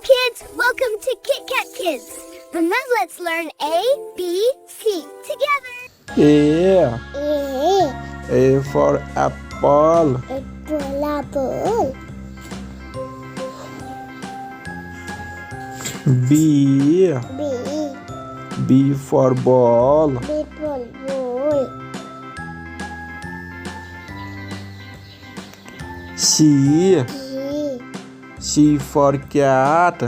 kids, welcome to Kit Kat Kids. And now let's learn A, B, C together. A for apple. Apple. B B for ball. for ball. C for cat. C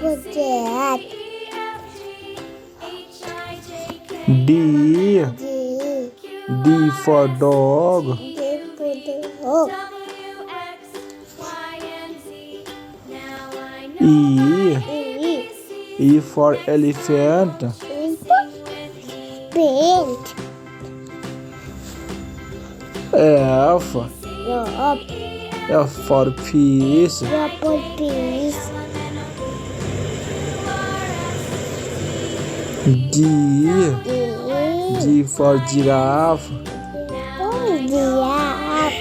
for cat. D for dog. D for dog. E for elephant. Paint. F for fish. For fish. G for giraffe. Giraffe.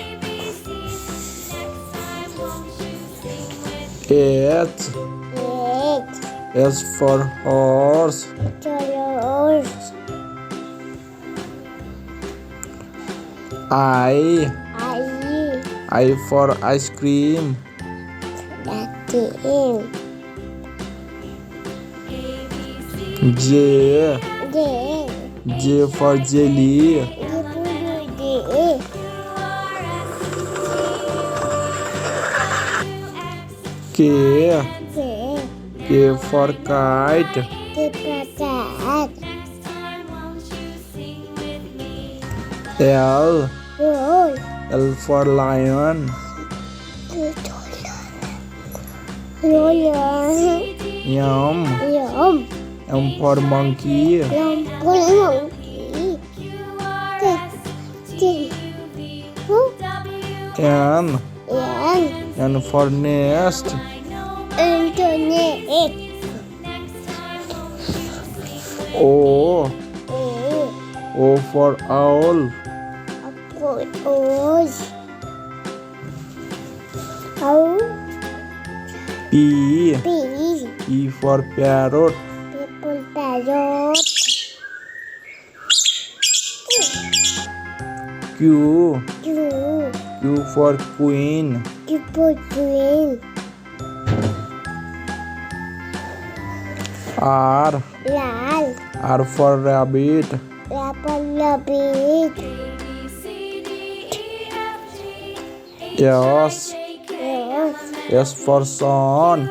S for horse. Horse. I for ice cream. J for jelly. K for kite. L for lion. M for monkey. N for nest. O for owl. P for parrot. Q for queen. R for rabbit. S for sun.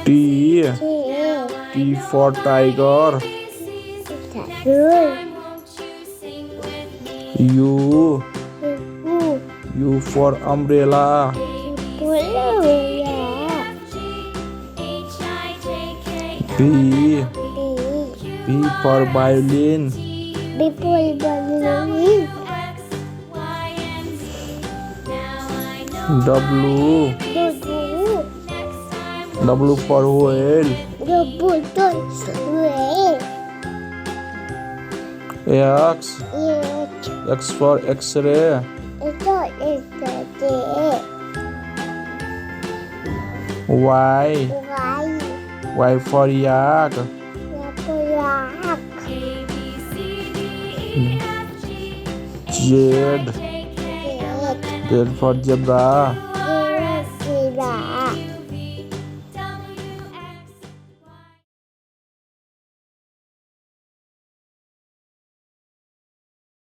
T for tiger. U for umbrella. B for violin. W for whale. X for X-ray. Y for yak. Z for zebra.